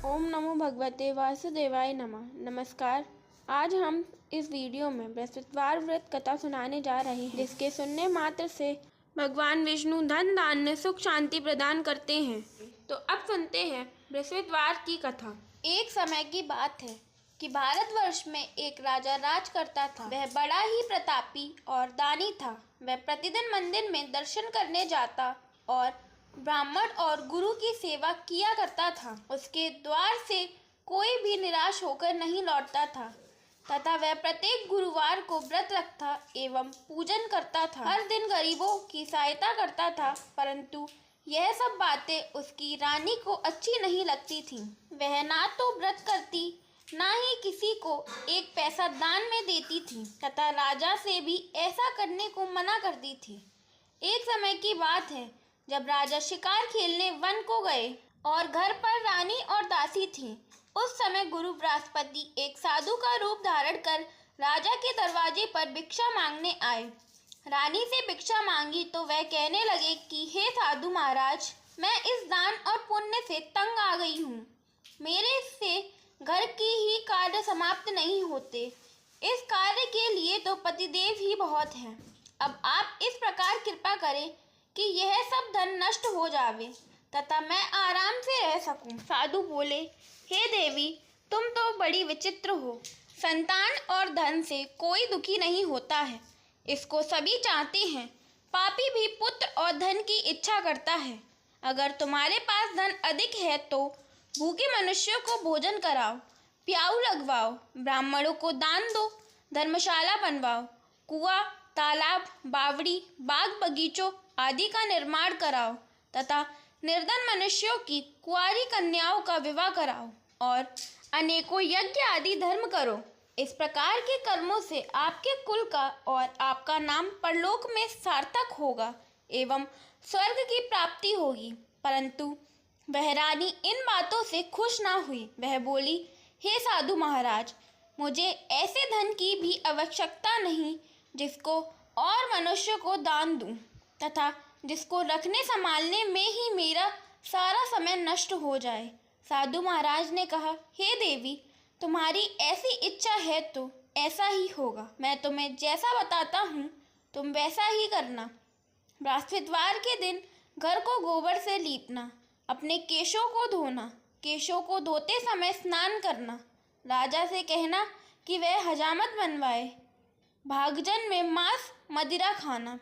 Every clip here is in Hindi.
ओम नमो भगवते वासुदेवाय नमः। नमस्कार। आज हम इस वीडियो में बृहस्पतिवार व्रत कथा सुनाने जा रहे हैं, जिसके सुनने मात्र से भगवान विष्णु धन धान्य सुख शांति प्रदान करते हैं। तो अब सुनते हैं बृहस्पतिवार की कथा। एक समय की बात है कि भारतवर्ष में एक राजा राज करता था। वह बड़ा ही प्रतापी और दानी था। वह प्रतिदिन मंदिर में दर्शन करने जाता और ब्राह्मण और गुरु की सेवा किया करता था। उसके द्वार से कोई भी निराश होकर नहीं लौटता था तथा वह प्रत्येक गुरुवार को व्रत रखता एवं पूजन करता था। हर दिन गरीबों की सहायता करता था, परंतु यह सब बातें उसकी रानी को अच्छी नहीं लगती थीं। वह ना तो व्रत करती, ना ही किसी को एक पैसा दान में देती थी तथा राजा से भी ऐसा करने को मना करती थी। एक समय की बात है जब राजा शिकार खेलने वन को गए और घर पर रानी और दासी थीं। उस समय गुरु बृहस्पति एक साधु का रूप धारण कर राजा के दरवाजे पर भिक्षा मांगने आए। रानी से भिक्षा मांगी तो वह कहने लगे कि हे साधु महाराज, मैं इस दान और पुण्य से तंग आ गई हूँ। मेरे से घर की ही कार्य समाप्त नहीं होते। इस कार्य के लिए तो पतिदेव ही बहुत हैं। अब आप इस प्रकार कृपा करें कि यह सब धन नष्ट हो जावे तथा मैं आराम से रह सकूं। साधु बोले, हे देवी, तुम तो बड़ी विचित्र हो। संतान और धन से कोई दुखी नहीं होता है, इसको सभी चाहते हैं। पापी भी पुत्र और धन की इच्छा करता है। अगर तुम्हारे पास धन अधिक है तो भूखे मनुष्यों को भोजन कराओ, प्याऊ लगवाओ, ब्राह्मणों को दान दो, धर्मशाला बनवाओ, कुआं, तालाब, बावड़ी, बाग बगीचों आदि का निर्माण कराओ तथा निर्धन मनुष्यों की कुंवारी कन्याओं का विवाह कराओ और अनेकों यज्ञ आदि धर्म करो। इस प्रकार के कर्मों से आपके कुल का और आपका नाम परलोक में सार्थक होगा एवं स्वर्ग की प्राप्ति होगी। परंतु वह रानी इन बातों से खुश ना हुई। वह बोली, हे साधु महाराज, मुझे ऐसे धन की भी आवश्यकता नहीं जिसको और मनुष्य को दान दूं तथा जिसको रखने संभालने में ही मेरा सारा समय नष्ट हो जाए। साधु महाराज ने कहा, हे देवी, तुम्हारी ऐसी इच्छा है तो ऐसा ही होगा। मैं तुम्हें जैसा बताता हूँ तुम वैसा ही करना। बृहस्पतिवार के दिन घर को गोबर से लीपना, अपने केशों को धोना, केशों को धोते समय स्नान करना, राजा से कहना कि वह हजामत बनवाए, भागजन में मांस मदिरा खाना,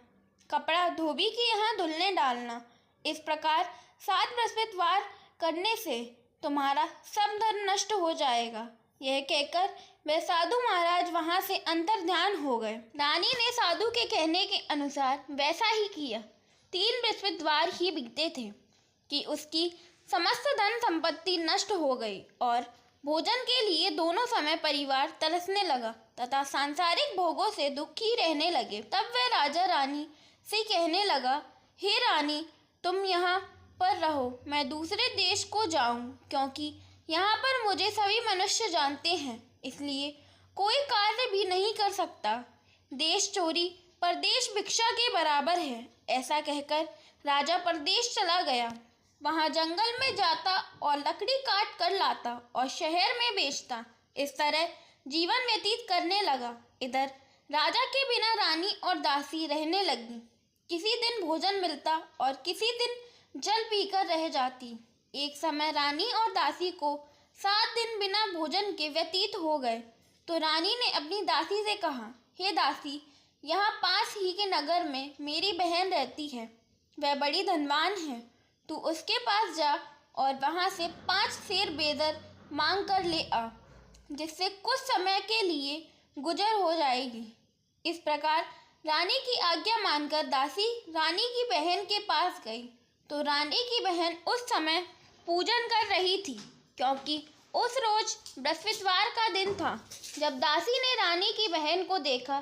कपड़ा धोबी के यहाँ धुलने डालना। इस प्रकार 7 बृहस्पतिवार करने से तुम्हारा सब धन नष्ट हो जाएगा। यह कहकर वह साधु महाराज वहाँ से अंतर्ध्यान हो गए। रानी ने साधु के कहने के अनुसार वैसा ही किया। 3 बृहस्पतिवार ही बीते थे कि उसकी समस्त धन संपत्ति नष्ट हो गई और भोजन के लिए दोनों समय परिवार तरसने लगा तथा सांसारिक भोगों से दुखी रहने लगे। तब वह राजा रानी से कहने लगा, हे रानी, तुम यहाँ पर रहो, मैं दूसरे देश को जाऊँ, क्योंकि यहाँ पर मुझे सभी मनुष्य जानते हैं, इसलिए कोई कार्य भी नहीं कर सकता। देश चोरी परदेश भिक्षा के बराबर है। ऐसा कहकर राजा परदेश चला गया। वहाँ जंगल में जाता और लकड़ी काट कर लाता और शहर में बेचता। इस तरह जीवन व्यतीत करने लगा। इधर राजा के बिना रानी और दासी रहने लगी। किसी दिन भोजन मिलता और किसी दिन जल पीकर रह जाती। एक समय रानी और दासी को 7 दिन बिना भोजन के व्यतीत हो गए तो रानी ने अपनी दासी से कहा, हे दासी, यहाँ पास ही के नगर में मेरी बहन रहती है। वह बड़ी धनवान है। तू उसके पास जा और वहाँ से 5 सेर बेदर मांग कर ले आ, जिससे कुछ समय के लिए गुजर हो जाएगी। इस प्रकार रानी की आज्ञा मानकर दासी रानी की बहन के पास गई तो रानी की बहन उस समय पूजन कर रही थी, क्योंकि उस रोज बृहस्पतिवार का दिन था। जब दासी ने रानी की बहन को देखा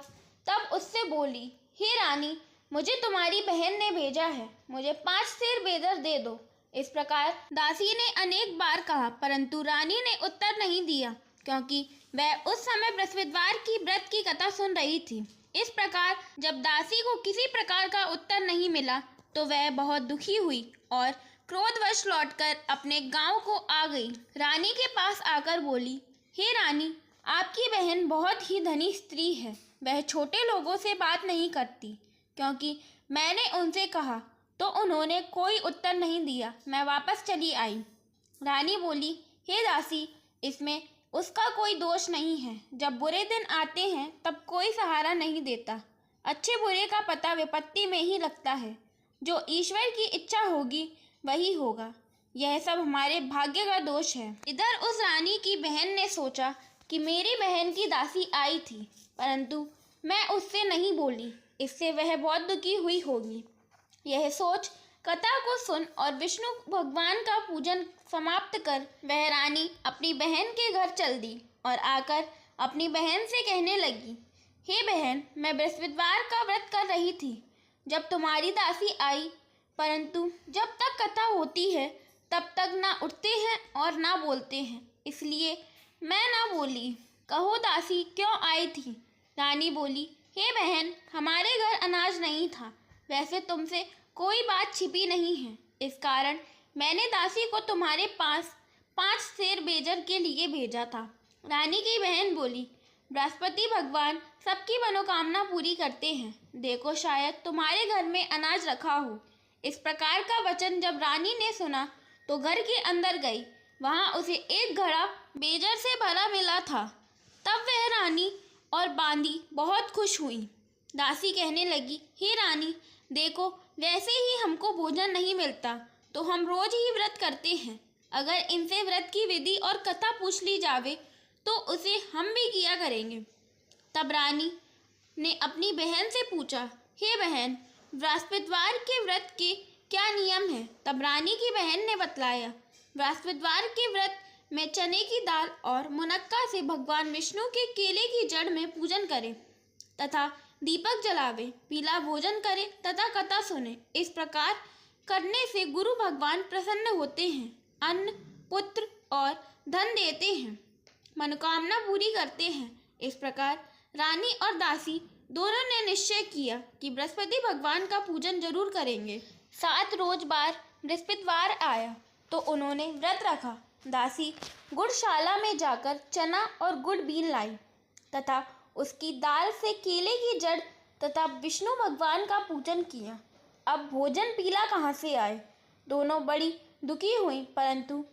तब उससे बोली, हे रानी, मुझे तुम्हारी बहन ने भेजा है, मुझे 5 सेर बेदर दे दो। इस प्रकार दासी ने अनेक बार कहा, परंतु रानी ने उत्तर नहीं दिया, क्योंकि वह उस समय बृहस्पतिवार की व्रत की कथा सुन रही थी। इस प्रकार जब दासी को किसी प्रकार का उत्तर नहीं मिला तो वह बहुत दुखी हुई और क्रोधवश लौटकर अपने गांव को आ गई। रानी के पास आकर बोली, हे रानी, आपकी बहन बहुत ही धनी स्त्री है। वह छोटे लोगों से बात नहीं करती। क्योंकि मैंने उनसे कहा तो उन्होंने कोई उत्तर नहीं दिया। मैं वापस चली आई। रानी बोली, हे दासी, इसमें उसका कोई दोष नहीं है। जब बुरे दिन आते हैं तब कोई सहारा नहीं देता। अच्छे बुरे का पता विपत्ति में ही लगता है। जो ईश्वर की इच्छा होगी वही होगा। यह सब हमारे भाग्य का दोष है। इधर उस रानी की बहन ने सोचा कि मेरी बहन की दासी आई थी, परंतु मैं उससे नहीं बोली, इससे वह बहुत दुखी हुई होगी। यह सोच कथा को सुन और विष्णु भगवान का पूजन समाप्त कर वह रानी अपनी बहन के घर चल दी और आकर अपनी बहन से कहने लगी, हे बहन, मैं बृहस्पतिवार का व्रत कर रही थी जब तुम्हारी दासी आई, परंतु जब तक कथा होती है तब तक ना उठते हैं और ना बोलते हैं, इसलिए मैं ना बोली। कहो दासी, क्यों आई थी? रानी बोली, हे बहन, हमारे घर अनाज नहीं था। वैसे तुमसे कोई बात छिपी नहीं है, इस कारण मैंने दासी को तुम्हारे पास 5 सेर बेजर के लिए भेजा था। रानी की बहन बोली, बृहस्पति भगवान सबकी मनोकामना पूरी करते हैं। देखो, शायद तुम्हारे घर में अनाज रखा हो। इस प्रकार का वचन जब रानी ने सुना तो घर के अंदर गई। वहां उसे एक घड़ा बेजर से भरा मिला था। तब वह रानी और बांदी बहुत खुश हुई। दासी कहने लगी, हे रानी, देखो, वैसे ही हमको भोजन नहीं मिलता तो हम रोज ही व्रत करते हैं। अगर इनसे व्रत की विधि और कथा पूछ ली जावे तो उसे हम भी किया करेंगे। तब रानी ने अपनी बहन से पूछा, हे बहन, बृहस्पतिवार के व्रत के क्या नियम है? तब रानी की बहन ने बतलाया, बृहस्पतिवार के व्रत में चने की दाल और मुनक्का से भगवान विष्णु के केले की जड़ में पूजन करें तथा दीपक जलावे, पीला भोजन करें तथा कथा सुने। इस प्रकार करने से गुरु भगवान प्रसन्न होते हैं, अन्न, पुत्र और धन देते हैं, मनोकामना पूरी करते हैं। इस प्रकार रानी और दासी दोनों ने निश्चय किया कि बृहस्पति भगवान का पूजन जरूर करेंगे। 7 रोज बाद बृहस्पतिवार आया तो उन्होंने व्रत रखा। दासी गुड़शाला में जाकर चना और गुड़ बीन लाई तथा उसकी दाल से केले की जड़ तथा विष्णु भगवान का पूजन किया। अब भोजन पीला कहाँ से आए? दोनों बड़ी दुखी हुई, परंतु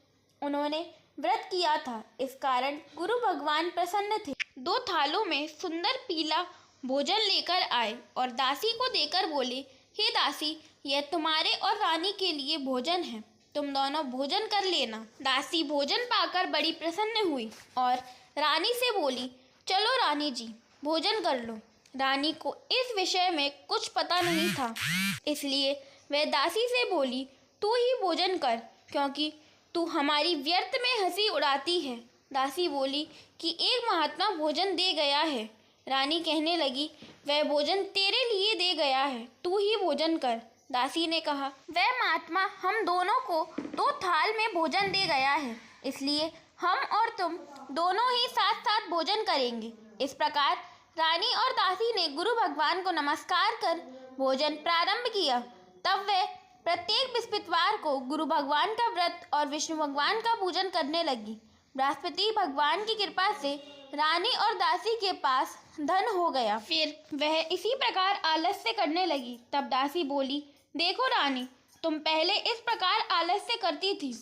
उन्होंने व्रत किया था, इस कारण गुरु भगवान प्रसन्न थे। 2 थालों में सुंदर पीला भोजन लेकर आए और दासी को देकर बोले, हे दासी, यह तुम्हारे और रानी के लिए भोजन है, तुम दोनों भोजन कर लेना। दासी भोजन पाकर बड़ी प्रसन्न हुई और रानी से बोली, चलो रानी जी, भोजन कर लो। रानी को इस विषय में कुछ पता नहीं था, इसलिए वह दासी से बोली, तू ही भोजन कर, क्योंकि तू हमारी व्यर्थ में हंसी उड़ाती है। दासी बोली कि एक महात्मा भोजन दे गया है। रानी कहने लगी, वह भोजन तेरे लिए दे गया है, तू ही भोजन कर। दासी ने कहा, वह महात्मा हम दोनों को 2 थाल में भोजन दे गया है, इसलिए हम और तुम दोनों ही साथ साथ भोजन करेंगे। इस प्रकार रानी और दासी ने गुरु भगवान को नमस्कार कर भोजन प्रारंभ किया। तब वे प्रत्येक बृहस्पतिवार को गुरु भगवान का व्रत और विष्णु भगवान का पूजन करने लगी। बृहस्पति भगवान की कृपा से रानी और दासी के पास धन हो गया। फिर वह इसी प्रकार आलस्य करने लगी। तब दासी बोली, देखो रानी, तुम पहले इस प्रकार आलस्य करती थी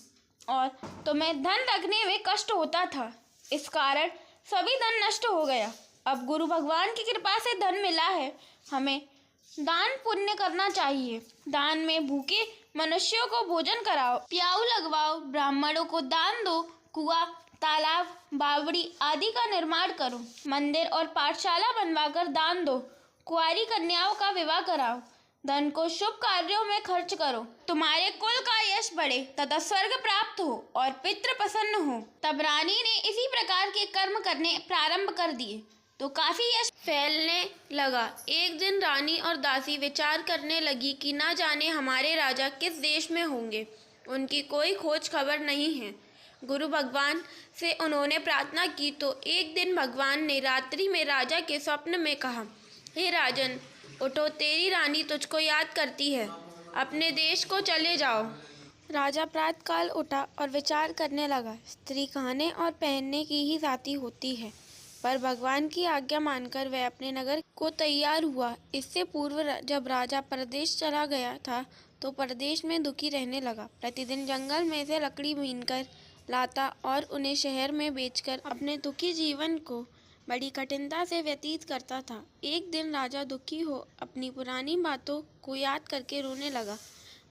और तुम्हें धन रखने में कष्ट होता था, इस कारण सभी धन नष्ट हो गया। अब गुरु भगवान की कृपा से धन मिला है, हमें दान पुण्य करना चाहिए। दान में भूखे मनुष्यों को भोजन कराओ, प्याऊ लगवाओ, ब्राह्मणों को दान दो, कुआं, तालाब, बावड़ी आदि का निर्माण करो, मंदिर और पाठशाला बनवाकर दान दो, कुंवारी कन्याओं का विवाह कराओ, धन को शुभ कार्यों में खर्च करो, तुम्हारे कुल का यश बढ़े तथा स्वर्ग प्राप्त हो और पितृ प्रसन्न हो। तब रानी ने इसी प्रकार के कर्म करने प्रारंभ कर दिए तो काफी यश फैलने लगा। एक दिन रानी और दासी विचार करने लगी कि न जाने हमारे राजा किस देश में होंगे, उनकी कोई खोज खबर नहीं है। गुरु भगवान से उन्होंने प्रार्थना की तो एक दिन भगवान ने रात्रि में राजा के स्वप्न में कहा, हे राजन, उठो, तेरी रानी तुझको याद करती है, अपने देश को चले जाओ। राजा प्रातःकाल उठा और विचार करने लगा, स्त्री खाने और पहनने की ही जाती होती है, पर भगवान की आज्ञा मानकर वह अपने नगर को तैयार हुआ। इससे पूर्व जब राजा परदेश चला गया था तो परदेश में दुखी रहने लगा। प्रतिदिन जंगल में से लकड़ी बीनकर लाता और उन्हें शहर में बेचकर अपने दुखी जीवन को बड़ी कठिनता से व्यतीत करता था। एक दिन राजा दुखी हो अपनी पुरानी बातों को याद करके रोने लगा।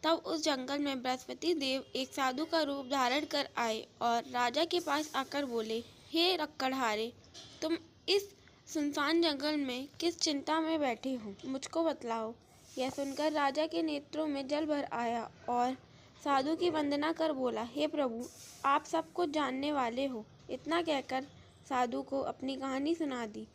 तब उस जंगल में बृहस्पति देव एक साधु का रूप धारण कर आए और राजा के पास आकर बोले, हे लकड़हारे, तुम इस सुनसान जंगल में किस चिंता में बैठे हो, मुझको बतलाओ। यह सुनकर राजा के नेत्रों में जल भर आया और साधु की वंदना कर बोला, हे प्रभु, आप सब कुछ जानने वाले हो। इतना कहकर साधु को अपनी कहानी सुना दी।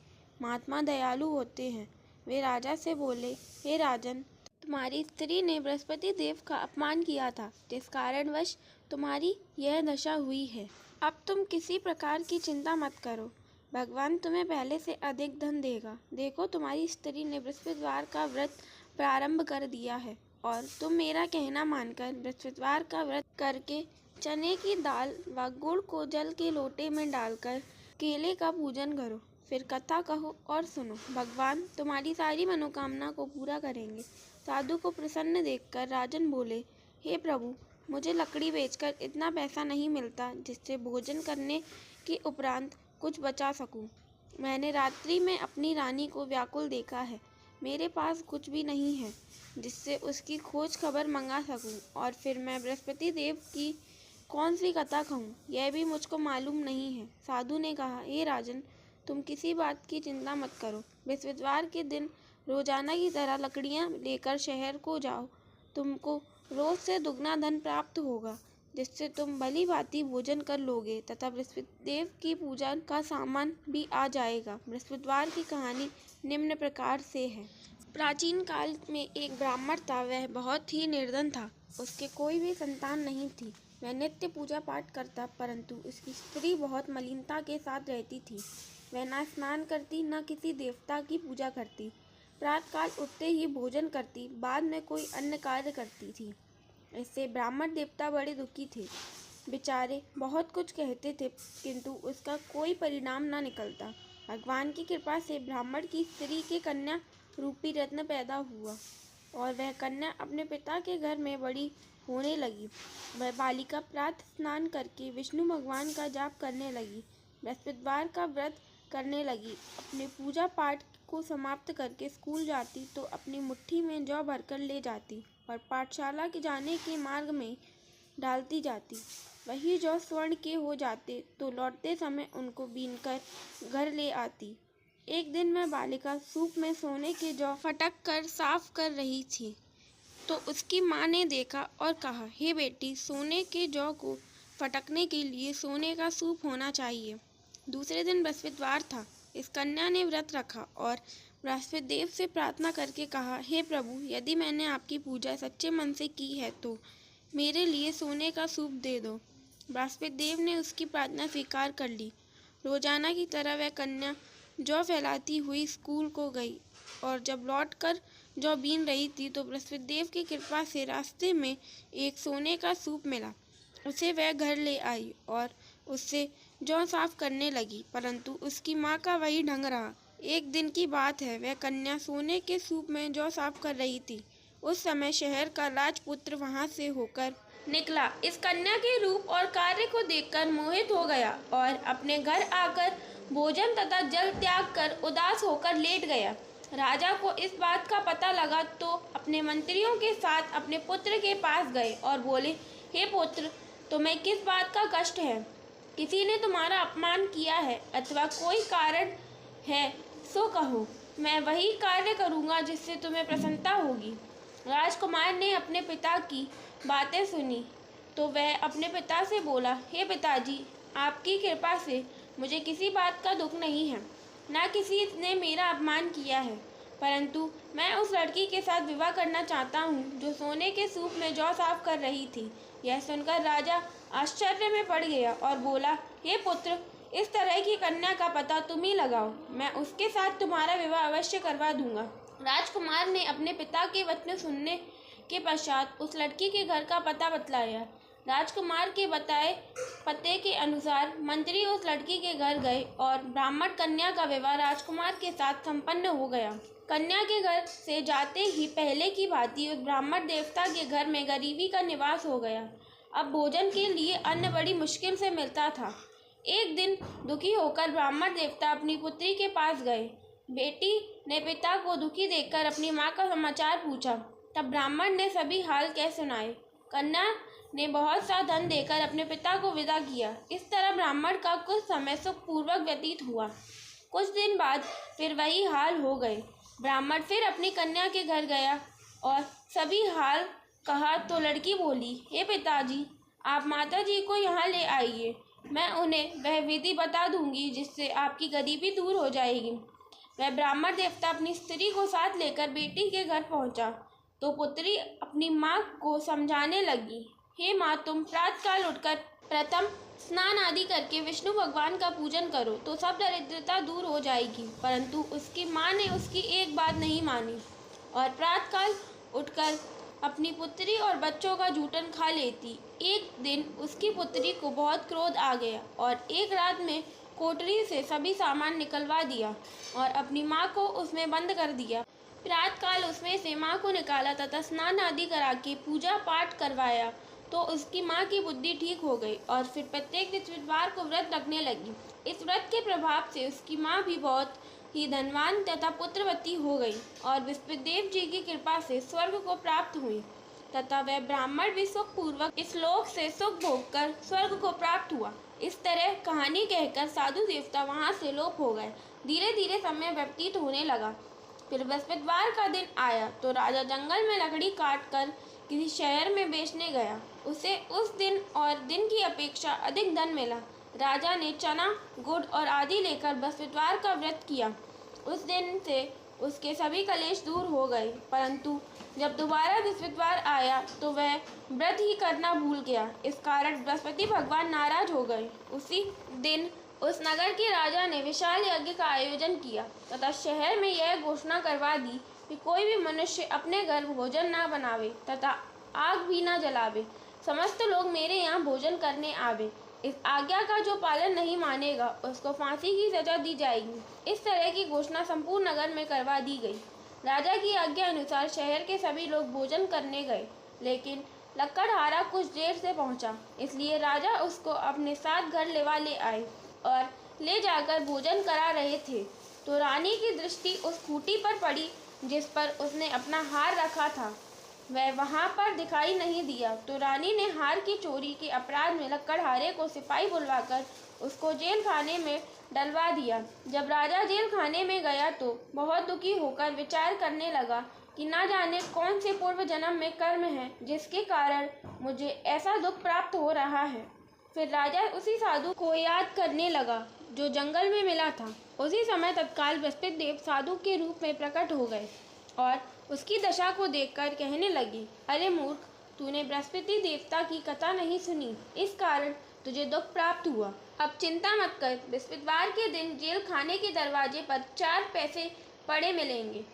महात्मा दयालु होते हैं। वे राजा से बोले, हे राजन, तुम्हारी स्त्री ने बृहस्पति देव का अपमान किया था, जिस कारणवश तुम्हारी यह दशा हुई है। अब तुम किसी प्रकार की चिंता मत करो, भगवान तुम्हें पहले से अधिक धन देगा। देखो, तुम्हारी स्त्री ने बृहस्पतिवार का व्रत प्रारंभ कर दिया है और तुम मेरा कहना मानकर बृहस्पतिवार का व्रत करके चने की दाल व गुड़ को जल के लोटे में डालकर केले का पूजन करो। फिर कथा कहो और सुनो, भगवान तुम्हारी सारी मनोकामना को पूरा करेंगे। साधु को प्रसन्न देखकर राजन बोले, हे प्रभु, मुझे लकड़ी बेचकर इतना पैसा नहीं मिलता जिससे भोजन करने के उपरांत कुछ बचा सकूं। मैंने रात्रि में अपनी रानी को व्याकुल देखा है। मेरे पास कुछ भी नहीं है जिससे उसकी खोज खबर मंगा सकूं, और फिर मैं बृहस्पति देव की कौन सी कथा कहूँ, यह भी मुझको मालूम नहीं है। साधु ने कहा, हे राजन, तुम किसी बात की चिंता मत करो। बृहस्पतिवार के दिन रोजाना की तरह लकड़ियाँ लेकर शहर को जाओ। तुमको रोज से दुगना धन प्राप्त होगा, जिससे तुम भली भांति भोजन कर लोगे तथा बृहस्पति देव की पूजा का सामान भी आ जाएगा। बृहस्पतिवार की कहानी निम्न प्रकार से है। प्राचीन काल में एक ब्राह्मण था। वह बहुत ही निर्धन था। उसके कोई भी संतान नहीं थी। वह नित्य पूजा पाठ करता, परंतु उसकी स्त्री बहुत मलिनता के साथ रहती थी। वह न स्नान करती, न किसी देवता की पूजा करती। प्रातःकाल उठते ही भोजन करती, बाद में कोई अन्य कार्य करती थी। इससे ब्राह्मण देवता बड़े दुखी थे। बेचारे बहुत कुछ कहते थे, किंतु उसका कोई परिणाम न निकलता। भगवान की कृपा से ब्राह्मण की स्त्री के कन्या रूपी रत्न पैदा हुआ और वह कन्या अपने पिता के घर में बड़ी होने लगी। वह बालिका प्रातः स्नान करके विष्णु भगवान का जाप करने लगी, बृहस्पतिवार का व्रत करने लगी। अपने पूजा पाठ को समाप्त करके स्कूल जाती तो अपनी मुट्ठी में जौ भरकर ले जाती और पाठशाला के जाने के मार्ग में डालती जाती। वही जौ स्वर्ण के हो जाते तो लौटते समय उनको बीनकर घर ले आती। एक दिन वह बालिका सूप में सोने के जौ फटक कर साफ कर रही थी तो उसकी माँ ने देखा और कहा, हे बेटी, सोने के जौ को फटकने के लिए सोने का सूप होना चाहिए। दूसरे दिन बृहस्पतिवार था। इस कन्या ने व्रत रखा और बृहस्पति देव से प्रार्थना करके कहा, हे प्रभु, यदि मैंने आपकी पूजा सच्चे मन से की है तो मेरे लिए सोने का सूप दे दो। बृहस्पति देव ने उसकी प्रार्थना स्वीकार कर ली। रोजाना की तरह वह कन्या जौ फैलाती हुई स्कूल को गई और जब लौटकर जौ बीन रही थी तो बृहस्पति देव की कृपा से रास्ते में एक सोने का सूप मिला। उसे वह घर ले आई और उससे जौ साफ करने लगी, परंतु उसकी माँ का वही ढंग रहा। एक दिन की बात है, वह कन्या सोने के सूप में जौ साफ कर रही थी। उस समय शहर का राजपुत्र वहां से होकर निकला। इस कन्या के रूप और कार्य को देखकर मोहित हो गया और अपने घर आकर भोजन तथा जल त्याग कर उदास होकर लेट गया। राजा को इस बात का पता लगा तो अपने मंत्रियों के साथ अपने पुत्र के पास गए और बोले, हे पुत्र, तुम्हें किस बात का कष्ट है? किसी ने तुम्हारा अपमान किया है अथवा कोई कारण है सो कहो, मैं वही कार्य करूँगा जिससे तुम्हें प्रसन्नता होगी। राजकुमार ने अपने पिता की बातें सुनी तो वह अपने पिता से बोला, हे पिताजी, आपकी कृपा से मुझे किसी बात का दुख नहीं है, न किसी ने मेरा अपमान किया है, परंतु मैं उस लड़की के साथ विवाह करना चाहता हूँ जो सोने के सूप में जौ साफ कर रही थी। यह सुनकर राजा आश्चर्य में पड़ गया और बोला, हे पुत्र, इस तरह की कन्या का पता तुम ही लगाओ, मैं उसके साथ तुम्हारा विवाह अवश्य करवा दूंगा। राजकुमार ने अपने पिता के वचन सुनने के पश्चात उस लड़की के घर का पता बतलाया। राजकुमार के बताए पते के अनुसार मंत्री उस लड़की के घर गए और ब्राह्मण कन्या का विवाह राजकुमार के साथ संपन्न हो गया। कन्या के घर से जाते ही पहले की भांति उस ब्राह्मण देवता के घर में गरीबी का निवास हो गया। अब भोजन के लिए अन्न बड़ी मुश्किल से मिलता था। एक दिन दुखी होकर ब्राह्मण देवता अपनी पुत्री के पास गए। बेटी ने पिता को दुखी देखकर अपनी माँ का समाचार पूछा। तब ब्राह्मण ने सभी हाल कह सुनाए। कन्या ने बहुत सा धन देकर अपने पिता को विदा किया। इस तरह ब्राह्मण का कुछ समय सुखपूर्वक व्यतीत हुआ। कुछ दिन बाद फिर वही हाल हो गए। ब्राह्मण फिर अपनी कन्या के घर गया और सभी हाल कहा तो लड़की बोली, हे पिताजी, आप माता जी को यहाँ ले आइए। मैं उन्हें वह विधि बता दूंगी जिससे आपकी गरीबी दूर हो जाएगी। वह ब्राह्मण देवता अपनी स्त्री को साथ लेकर बेटी के घर पहुंचा तो पुत्री अपनी माँ को समझाने लगी, हे माँ, तुम प्रातःकाल उठकर प्रथम स्नान आदि करके विष्णु भगवान का पूजन करो तो सब दरिद्रता दूर हो जाएगी। परंतु उसकी माँ ने उसकी एक बात नहीं मानी और प्रातःकाल उठकर अपनी पुत्री और बच्चों का जूठन खा लेती। एक दिन उसकी पुत्री को बहुत क्रोध आ गया और एक रात में कोठरी से सभी सामान निकलवा दिया और अपनी माँ को उसमें बंद कर दिया। प्रातःकाल उसमें से माँ को निकाला तथा स्नान आदि करा के पूजा पाठ करवाया तो उसकी माँ की बुद्धि ठीक हो गई और फिर प्रत्येक बृहस्पतिवार को व्रत रखने लगी। इस व्रत के प्रभाव से उसकी माँ भी बहुत ही धनवान तथा पुत्रवती हो गई और बृहस्पतिदेव जी की कृपा से स्वर्ग को प्राप्त हुई तथा वह ब्राह्मण भी सुखपूर्वक इस लोक से सुख भोग कर स्वर्ग को प्राप्त हुआ। इस तरह कहानी कहकर साधु देवता वहाँ से लोप हो गए। धीरे धीरे समय व्यतीत होने लगा। फिर बृहस्पतिवार का दिन आया तो राजा जंगल में लकड़ी काट कर किसी शहर में बेचने गया। उसे उस दिन और दिन की अपेक्षा अधिक धन मिला। राजा ने चना, गुड़ और आदि लेकर बृहस्पतिवार का व्रत किया। उस दिन से उसके सभी कलेश दूर हो गए। परंतु जब दोबारा बृहस्पतिवार आया तो वह व्रत ही करना भूल गया। इस कारण बृहस्पति भगवान नाराज हो गए। उसी दिन उस नगर के राजा ने विशाल यज्ञ का आयोजन किया तथा शहर में यह घोषणा करवा दी कि कोई भी मनुष्य अपने घर भोजन न बनावे तथा आग भी न जलावे। समस्त लोग मेरे यहाँ भोजन करने आवे। इस आज्ञा का जो पालन नहीं मानेगा उसको फांसी की सजा दी जाएगी। इस तरह की घोषणा संपूर्ण नगर में करवा दी गई। राजा की आज्ञा अनुसार शहर के सभी लोग भोजन करने गए, लेकिन लकड़हारा कुछ देर से पहुंचा, इसलिए राजा उसको अपने साथ घर ले आए और ले जाकर भोजन करा रहे थे तो रानी की दृष्टि उस खूंटी पर पड़ी जिस पर उसने अपना हार रखा था। वह वहां पर दिखाई नहीं दिया तो रानी ने हार की चोरी के अपराध में लकड़हारे को सिपाही बुलवाकर उसको जेल खाने में डलवा दिया। जब राजा जेल खाने में गया तो बहुत दुखी होकर विचार करने लगा कि ना जाने कौन से पूर्व जन्म में कर्म है जिसके कारण मुझे ऐसा दुख प्राप्त हो रहा है। फिर राजा उसी साधु को याद करने लगा जो जंगल में मिला था। उसी समय तत्काल बृहस्पति देव साधु के रूप में प्रकट हो गए और उसकी दशा को देखकर कहने लगे, अरे मूर्ख, तूने बृहस्पति देवता की कथा नहीं सुनी, इस कारण तुझे दुख प्राप्त हुआ। अब चिंता मत कर, बृहस्पतिवार के दिन जेल खाने के दरवाजे पर 4 पैसे पड़े मिलेंगे।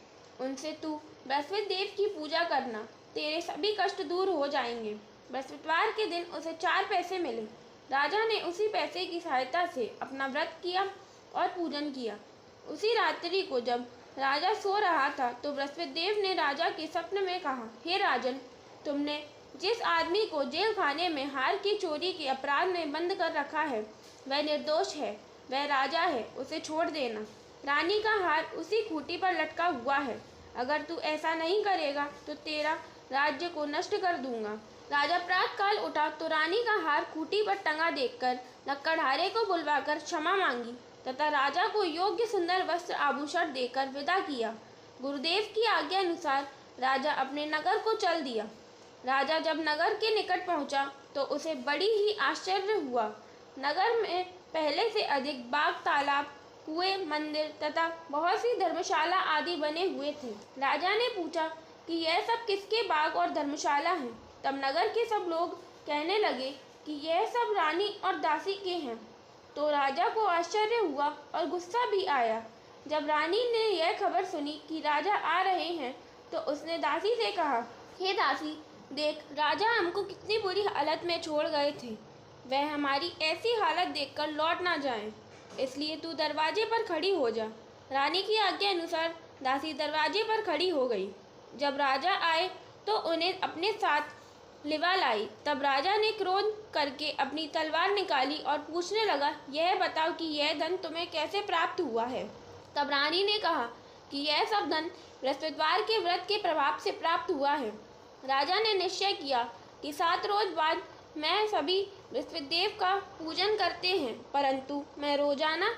उनसे तू बृहस्पति देव की पूजा करना, तेरे सभी कष्ट दूर हो जाएंगे। बृहस्पतिवार के दिन उसे 4 पैसे मिले। राजा ने उसी पैसे की सहायता से अपना व्रत किया और पूजन किया। उसी रात्रि को जब राजा सो रहा था तो बृहस्पति देव ने राजा के स्वप्न में कहा, हे राजन, तुमने जिस आदमी को जेल खाने में हार की चोरी के अपराध में बंद कर रखा है वह निर्दोष है, वह राजा है, उसे छोड़ देना। रानी का हार उसी खूंटी पर लटका हुआ है। अगर तू ऐसा नहीं करेगा तो तेरा राज्य को नष्ट कर दूंगा। राजा प्रातःकाल उठा तो रानी का हार खूंटी पर टंगा देखकर लकड़हारे को बुलवाकर क्षमा मांगी तथा राजा को योग्य सुंदर वस्त्र आभूषण देकर विदा किया। गुरुदेव की आज्ञा अनुसार राजा अपने नगर को चल दिया। राजा जब नगर के निकट पहुंचा तो उसे बड़ी ही आश्चर्य हुआ। नगर में पहले से अधिक बाग, तालाब, कुएं, मंदिर तथा बहुत सी धर्मशाला आदि बने हुए थे। राजा ने पूछा कि यह सब किसके बाग और धर्मशाला हैं। तब नगर के सब लोग कहने लगे कि यह सब रानी और दासी के हैं। तो राजा को आश्चर्य हुआ और गुस्सा भी आया। जब रानी ने यह खबर सुनी कि राजा आ रहे हैं तो उसने दासी से कहा हे दासी, देख राजा हमको कितनी बुरी हालत में छोड़ गए थे। वह हमारी ऐसी हालत देखकर लौट ना जाएं, इसलिए तू दरवाजे पर खड़ी हो जा। रानी की आज्ञा अनुसार दासी दरवाजे पर खड़ी हो गई। जब राजा आए तो उन्हें अपने साथ लिवा लाई। तब राजा ने क्रोध करके अपनी तलवार निकाली और पूछने लगा, यह बताओ कि यह धन तुम्हें कैसे प्राप्त हुआ है। तब रानी ने कहा कि यह सब धन बृहस्पतिवार के व्रत के प्रभाव से प्राप्त हुआ है। राजा ने निश्चय किया कि 7 रोज बाद मैं सभी बृहस्पति देव का पूजन करते हैं, परंतु मैं रोजाना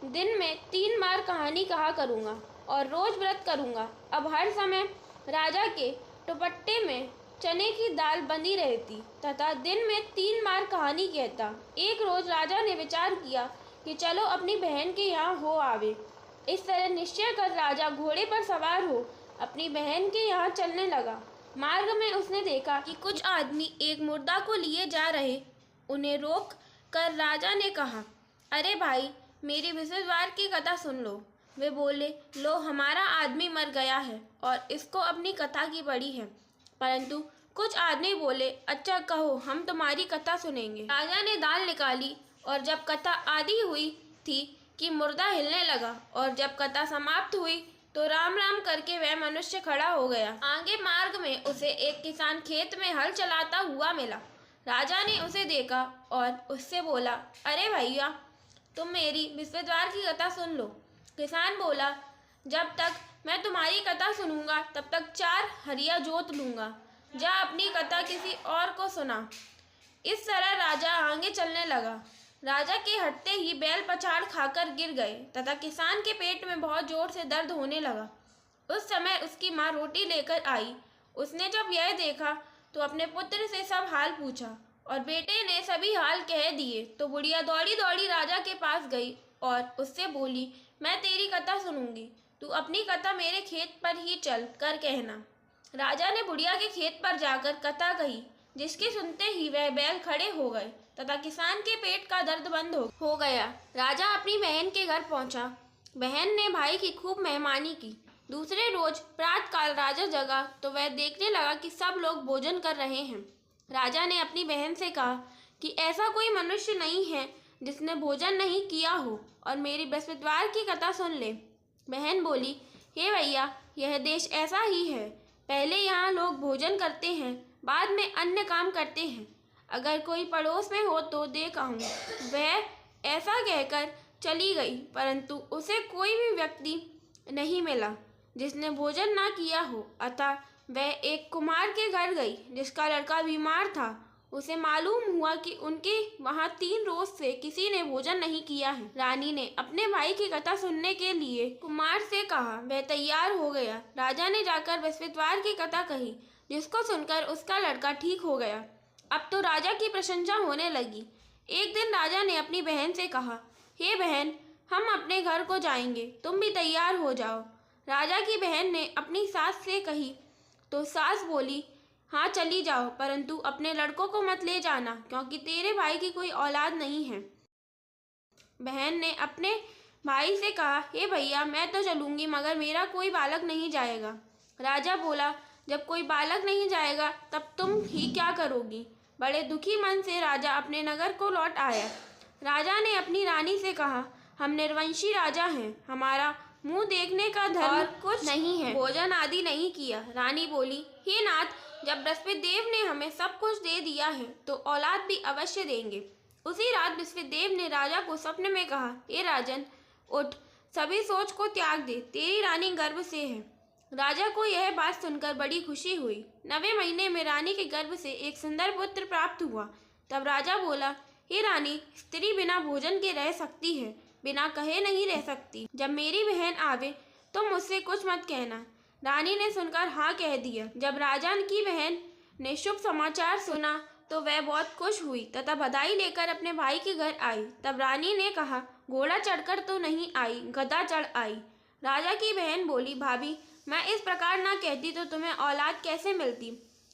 दिन में 3 बार कहानी कहा करूँगा और रोज व्रत करूँगा। अब हर समय राजा के दुपट्टे में चने की दाल बंधी रहती तथा दिन में 3 बार कहानी कहता। एक रोज राजा ने विचार किया कि चलो अपनी बहन के यहाँ हो आवे। इस तरह निश्चय कर राजा घोड़े पर सवार हो अपनी बहन के यहाँ चलने लगा। मार्ग में उसने देखा कि कुछ आदमी एक मुर्दा को लिए जा रहे। उन्हें रोक कर राजा ने कहा, अरे भाई, मेरी बृहस्पतिवार की कथा सुन लो। वे बोले, लो, हमारा आदमी मर गया है और इसको अपनी कथा की पड़ी है। परंतु कुछ आदमी बोले, अच्छा कहो, हम तुम्हारी कथा सुनेंगे। राजा ने दाल निकाली और जब कथा आधी हुई थी कि मुर्दा हिलने लगा और जब कथा समाप्त हुई तो राम राम करके वह मनुष्य खड़ा हो गया। आगे मार्ग में उसे एक किसान खेत में हल चलाता हुआ मिला। राजा ने उसे देखा और उससे बोला, अरे भैया, तुम मेरी बृहस्पतिवार की कथा सुन लो। किसान बोला, जब तक मैं तुम्हारी कथा सुनूंगा तब तक 4 हरिया जोत लूंगा। जा अपनी कथा किसी और को सुना। इस तरह राजा आगे चलने लगा। राजा के हटते ही बैल पछाड़ खाकर गिर गए तथा किसान के पेट में बहुत जोर से दर्द होने लगा। उस समय उसकी माँ रोटी लेकर आई। उसने जब यह देखा तो अपने पुत्र से सब हाल पूछा और बेटे ने सभी हाल कह दिए। तो बुढ़िया दौड़ी दौड़ी राजा के पास गई और उससे बोली, मैं तेरी कथा सुनूंगी, तू अपनी कथा मेरे खेत पर ही चल कर कहना। राजा ने बुढ़िया के खेत पर जाकर कथा कही, जिसके सुनते ही वह बैल खड़े हो गए तथा किसान के पेट का दर्द बंद हो गया। राजा अपनी बहन के घर पहुंचा। बहन ने भाई की खूब मेहमानी की। दूसरे रोज प्रातःकाल राजा जगा तो वह देखने लगा कि सब लोग भोजन कर रहे हैं। राजा ने अपनी बहन से कहा कि ऐसा कोई मनुष्य नहीं है जिसने भोजन नहीं किया हो और मेरी बृहस्पतिवार की कथा सुन ले। बहन बोली, हे भैया, यह देश ऐसा ही है। पहले यहाँ लोग भोजन करते हैं, बाद में अन्य काम करते हैं। अगर कोई पड़ोस में हो तो देख आऊँ। वह ऐसा कहकर चली गई, परंतु उसे कोई भी व्यक्ति नहीं मिला जिसने भोजन ना किया हो। अतः वह एक कुम्हार के घर गई जिसका लड़का बीमार था। उसे मालूम हुआ कि उनके वहाँ 3 रोज से किसी ने भोजन नहीं किया है। रानी ने अपने भाई की कथा सुनने के लिए कुम्हार से कहा। वह तैयार हो गया। राजा ने जाकर बृहस्पतिवार की कथा कही, जिसको सुनकर उसका लड़का ठीक हो गया। अब तो राजा की प्रशंसा होने लगी। एक दिन राजा ने अपनी बहन से कहा, हे बहन, हम अपने घर को जाएंगे, तुम भी तैयार हो जाओ। राजा की बहन ने अपनी सास से कही तो सास बोली, हाँ चली जाओ, परंतु अपने लड़कों को मत ले जाना, क्योंकि तेरे भाई की कोई औलाद नहीं है। बहन ने अपने भाई से कहा, हे भैया, मैं तो चलूँगी, मगर मेरा कोई बालक नहीं जाएगा। राजा बोला, जब कोई बालक नहीं जाएगा तब तुम ही क्या करोगी। बड़े दुखी मन से राजा अपने नगर को लौट आया। राजा ने अपनी रानी से कहा, हम निर्वंशी राजा हैं, हमारा मुंह देखने का धर्म और कुछ नहीं है, भोजन आदि नहीं किया। रानी बोली, हे नाथ, जब बृहस्पति देव ने हमें सब कुछ दे दिया है तो औलाद भी अवश्य देंगे। उसी रात बृहस्पति देव ने राजा को स्वप्न में कहा, हे राजन, उठ, सभी सोच को त्याग दे, तेरी रानी गर्भ से है। राजा को यह बात सुनकर बड़ी खुशी हुई। 9वें महीने में रानी के गर्भ से एक सुंदर पुत्र प्राप्त हुआ। तब राजा बोला, हे रानी, स्त्री बिना भोजन के रह सकती है, बिना कहे नहीं रह सकती। जब मेरी बहन आवे तो मुझसे कुछ मत कहना। रानी ने सुनकर हाँ कह दिया। जब राजा की बहन ने शुभ समाचार सुना तो वह बहुत खुश हुई तथा बधाई लेकर अपने भाई के घर आई। तब रानी ने कहा, घोड़ा चढ़कर तो नहीं आई, गधा चढ़ आई। राजा की बहन बोली, भाभी, मैं इस प्रकार ना कहती तो तुम्हें औलाद कैसे मिलती।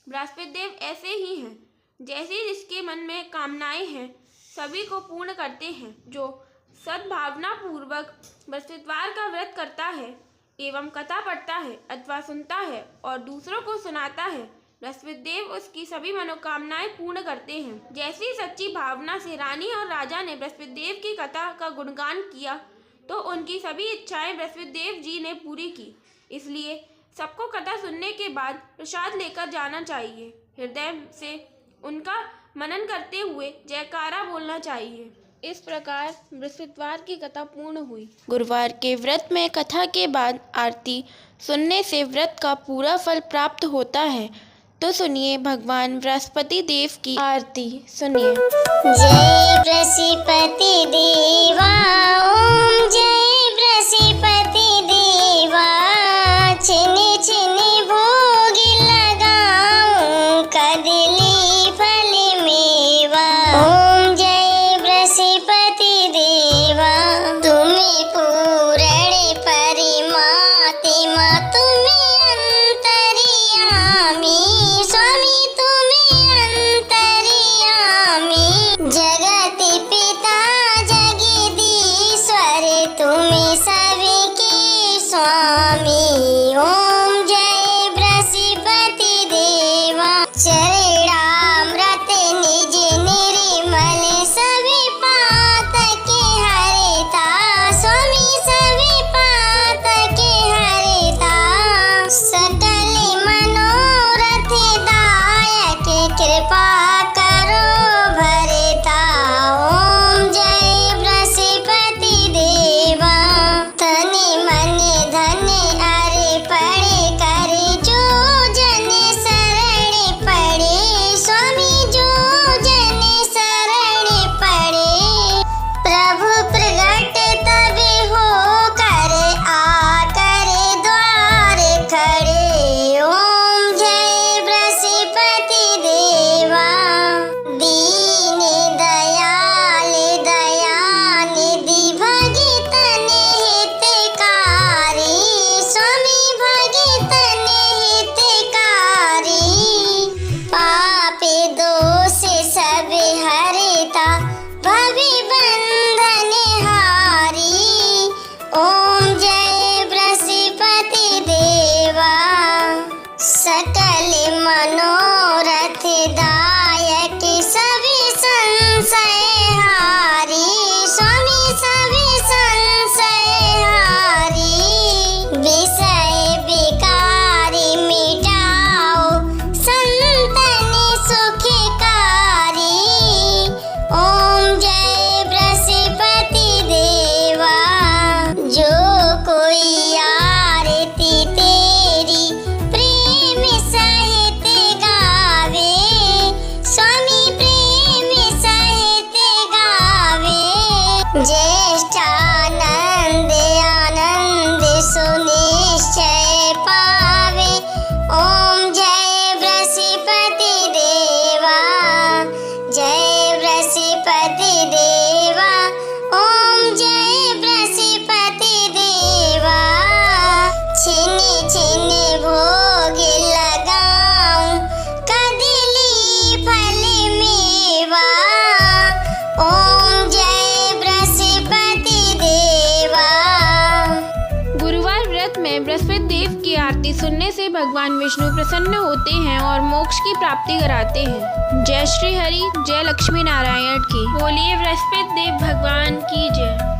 बृहस्पति देव ऐसे ही हैं, जैसे जिसके मन में कामनाएं हैं सभी को पूर्ण करते हैं। जो सद्भावना पूर्वक बृहस्पतिवार का व्रत करता है एवं कथा पढ़ता है अथवा सुनता है और दूसरों को सुनाता है, बृहस्पति देव उसकी सभी मनोकामनाएं पूर्ण करते हैं। जैसी सच्ची भावना से रानी और राजा ने बृहस्पति देव की कथा का गुणगान किया तो उनकी सभी इच्छाएं बृहस्पति देव जी ने पूरी की। इसलिए सबको कथा सुनने के बाद प्रसाद लेकर जाना चाहिए। हृदय से उनका मनन करते हुए जयकारा बोलना चाहिए। इस प्रकार बृहस्पतिवार की कथा पूर्ण हुई। गुरुवार के व्रत में कथा के बाद आरती सुनने से व्रत का पूरा फल प्राप्त होता है। तो सुनिए भगवान बृहस्पति देव की आरती सुनिए। जय बृहस्पति देवा, ओम जय बृहस्पति देवा, छिनि छिनि भोग लगाऊं कदली फल मेवा। ओम जय बृहस्पति देवा, तुम्हें पूरण परिमात्मा, तुम्हें अंतर्यामी, स्वामी तुम्हें अंतर्यामी, जगत पिता जगदीश्वर, तुम्हें सबके स्वामी। ओम जय बृहस्पति देवा, चरणामृत निज निर्मल, सभी पातक हरता, स्वामी सभी पातक हरता, सकल मनोरथ दायक, कृपा करो भरता। ओम जय बृहस्पति देवा, तन मन धन अर्पण करे, जो जन शरण पड़े, स्वामी जो जन शरण पड़े, प्रभु प्रगट तब हो कर आकर द्वार खड़े। ओम जय बृहस्पति देवा, दीन दयाल दयानिधि, भगतन हितकारी, स्वामी भगतन हितकारी, पापी दोष सब हरता, भवि बंधन हारी। ओम जय बृहस्पति देवा, सकल मनोरथ दायक, सभी संशय हारी, स्वामी सभी संशय हारी, विषय विकारी मिटाओ, संतन सुखकारी। ओम जय बृहस्पति देवा, जो कोई आरती तेरी प्रेम सहित गावे, स्वामी प्रेम सहित गावे, ज्येष्ठानंद आनंद सुनिश्चय पावे। ओम जय बृहस्पति देवा, जय बृहस्पति देवा, ओम जय बृहस्पति देवा, छिनि छिनि भोग लगाऊं कदली फल मेवा। ओम जय बृहस्पति देवा। गुरुवार व्रत में बृहस्पति देव की आरती सुनने से भगवान विष्णु प्रसन्न होते हैं और मोक्ष की प्राप्ति कराते हैं। जय श्री हरि, जय लक्ष्मी नारायण की। बोलिए बृहस्पति देव भगवान की जय।